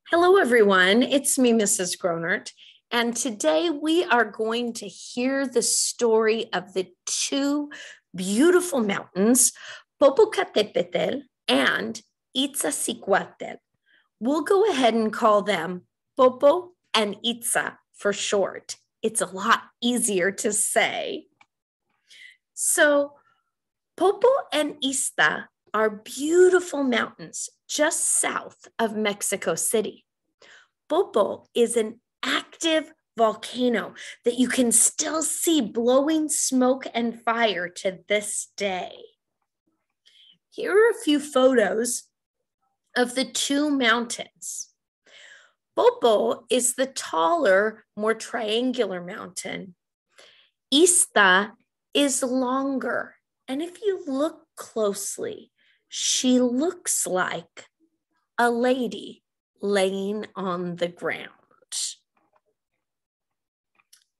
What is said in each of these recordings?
Hello, everyone. It's me, Mrs. Gronnert, and today we are going to hear the story of the two beautiful mountains, Popocatepetl and Iztaccihuatl. We'll go ahead and call them Popo and Itza for short. It's a lot easier to say. So, Popo and Izta are beautiful mountains just south of Mexico City. Popo is an active volcano that you can still see blowing smoke and fire to this day. Here are a few photos of the two mountains. Popo is the taller, more triangular mountain. Izta is longer, and if you look closely, she looks like a lady laying on the ground.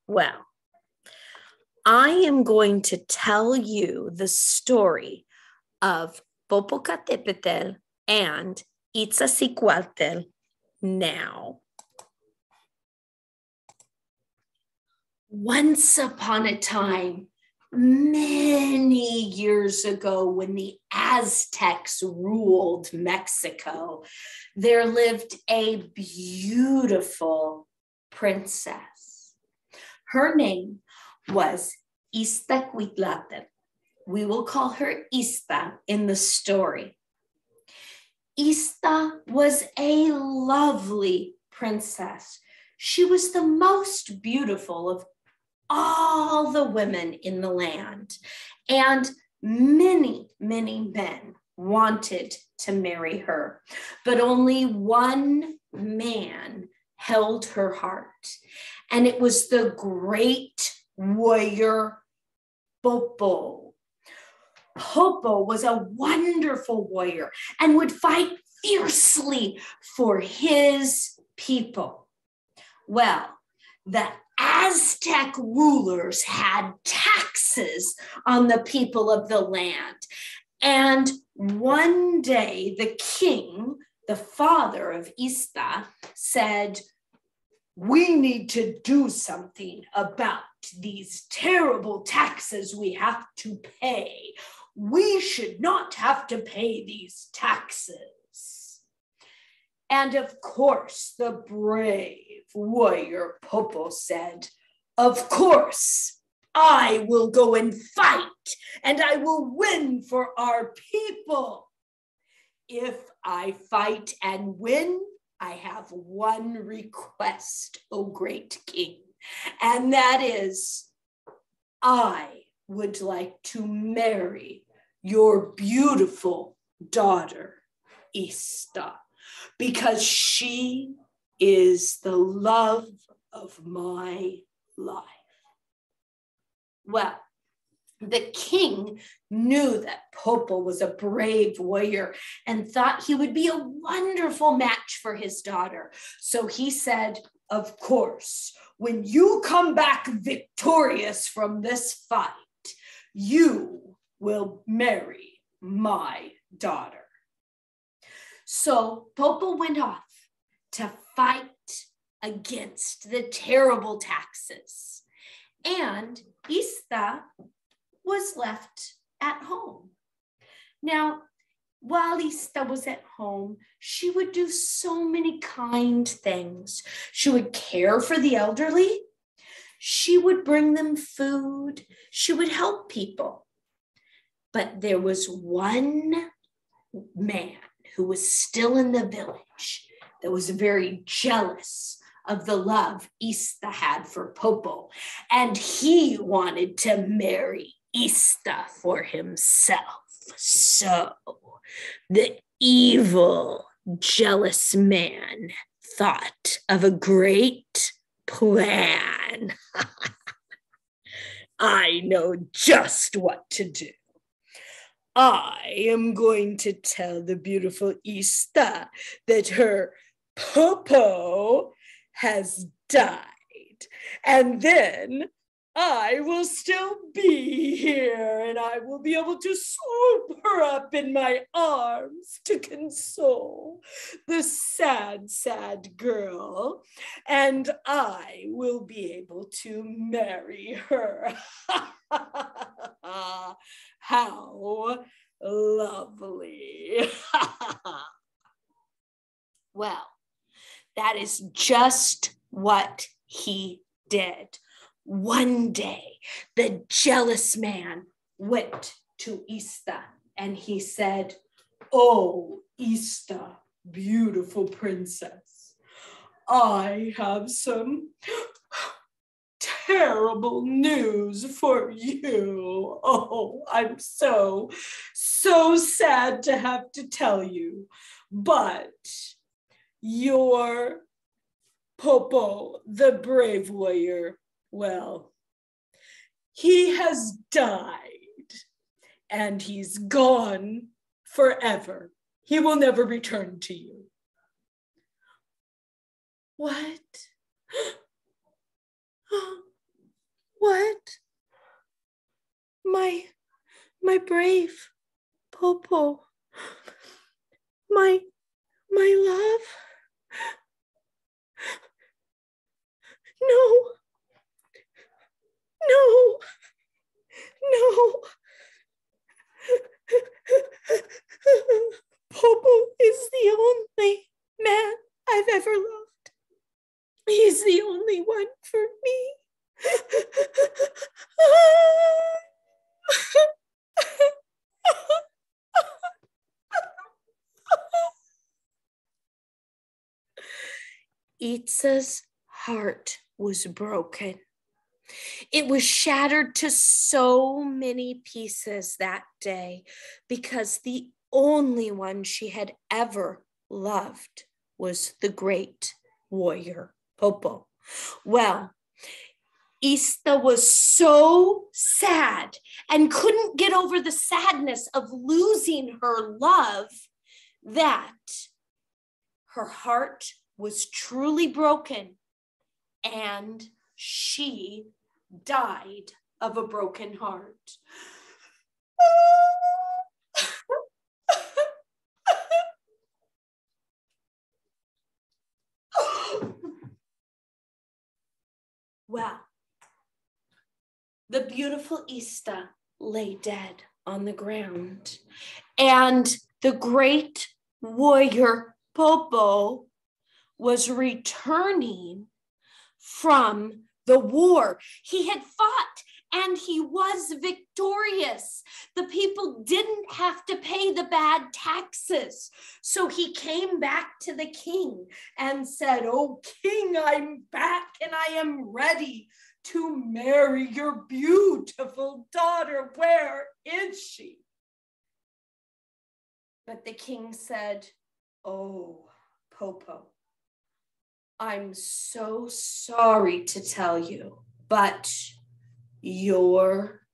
Well, I am going to tell you the story of Popocatepetl and Iztaccihuatl now. Once upon a time, many years ago, when the Aztecs ruled Mexico, there lived a beautiful princess. Her name was Iztaccihuatl. We will call her Izta in the story. Izta was a lovely princess. She was the most beautiful of all the women in the land, and many, many men wanted to marry her, but only one man held her heart, and it was the great warrior Popo. Popo was a wonderful warrior and would fight fiercely for his people. Well, the Aztec rulers had taxes on the people of the land. And one day the king, the father of Izta, said, "We need to do something about these terrible taxes we have to pay. We should not have to pay these taxes." And of course, the brave warrior Popo said, "Of course, I will go and fight, and I will win for our people. If I fight and win, I have one request, O great king, and that is, I would like to marry your beautiful daughter, Izta, because she is the love of my life." Well, the king knew that Popo was a brave warrior and thought he would be a wonderful match for his daughter. So he said, "Of course, when you come back victorious from this fight, you will marry my daughter." So Popo went off to fight against the terrible taxes, and Izta was left at home. Now, while Izta was at home, she would do so many kind things. She would care for the elderly. She would bring them food. She would help people. But there was one man who was still in the village that was very jealous of the love Izta had for Popo, and he wanted to marry Izta for himself. So the evil, jealous man thought of a great plan. I know just what to do. I am going to tell the beautiful Izta that her Popo has died, and then I will still be here, and I will be able to swoop her up in my arms to console the sad, sad girl, and I will be able to marry her. How lovely. Well, that is just what he did. One day, the jealous man went to Ista and he said, "Oh, Ista, beautiful princess, I have some terrible news for you. Oh, I'm so sad to have to tell you, but your Popo, the brave warrior, well, he has died and he's gone forever. He will never return to you." What? What? My brave Popo, my love? No. Popo is the only man I've ever loved. He's the only one for me. Itza's heart was broken. It was shattered to so many pieces that day because the only one she had ever loved was the great warrior Popo. Well, Ista was so sad and couldn't get over the sadness of losing her love that her heart was truly broken and she died of a broken heart. Well, the beautiful Ista lay dead on the ground, and the great warrior Popo was returning from the war. He had fought and he was victorious. The people didn't have to pay the bad taxes. So he came back to the king and said, "Oh, king, I'm back and I am ready to marry your beautiful daughter. Where is she?" But the king said, "Oh, Popo, I'm so sorry to tell you, but your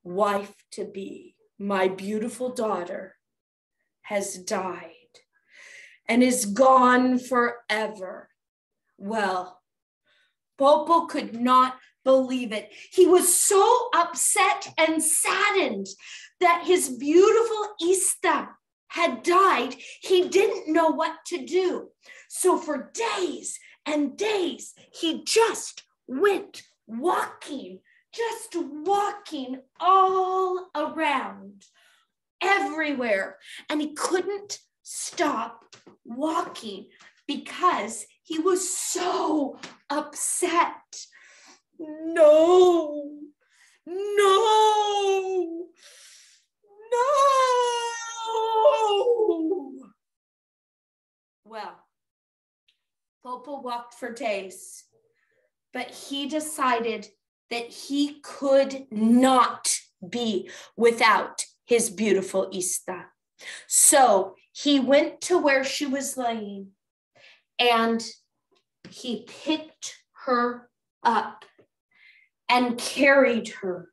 wife-to-be, my beautiful daughter, has died and is gone forever." Well, Popo could not believe it. He was so upset and saddened that his beautiful Ista had died. He didn't know what to do. So for days and days, he just went walking all around, everywhere. And he couldn't stop walking because he was so upset. No. Well, Popo walked for days, but he decided that he could not be without his beautiful Ista. So he went to where she was laying and he picked her up and carried her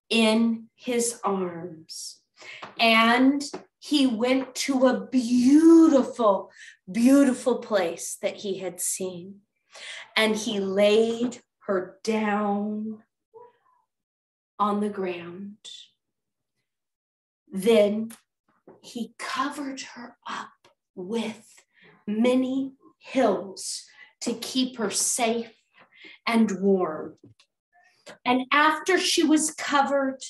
in his arms. And he went to a beautiful, beautiful place that he had seen. And he laid her down on the ground. Then he covered her up with many hills to keep her safe and warm. And after she was covered,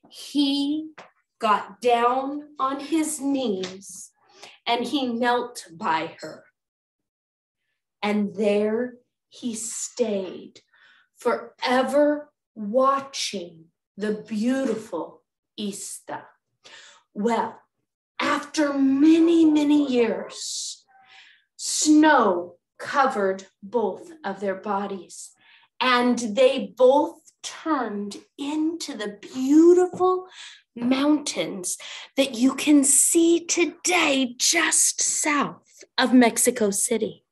he got down on his knees and he knelt by her. And there he stayed, forever watching the beautiful Iztaccihuatl. Well, after many, many years, snow covered both of their bodies, and they both turned into the beautiful mountains that you can see today just south of Mexico City.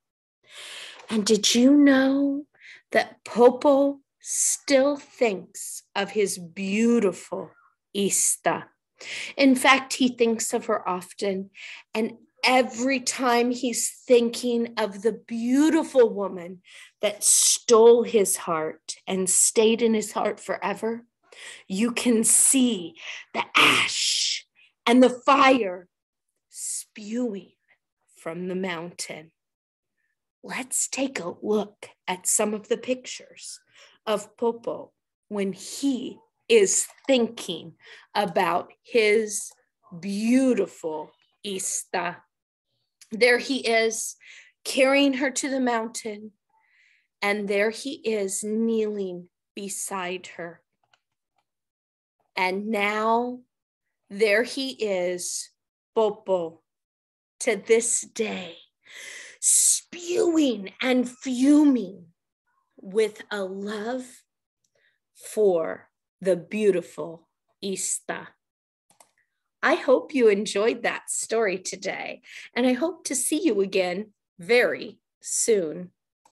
And did you know that Popo still thinks of his beautiful Iztaccihuatl? In fact, he thinks of her often, and every time he's thinking of the beautiful woman that stole his heart and stayed in his heart forever, you can see the ash and the fire spewing from the mountain. Let's take a look at some of the pictures of Popo when he is thinking about his beautiful Iztaccihuatl. There he is carrying her to the mountain, and there he is kneeling beside her. And now there he is, Popo, to this day, spewing and fuming with a love for the beautiful Iztaccihuatl. I hope you enjoyed that story today, and I hope to see you again very soon.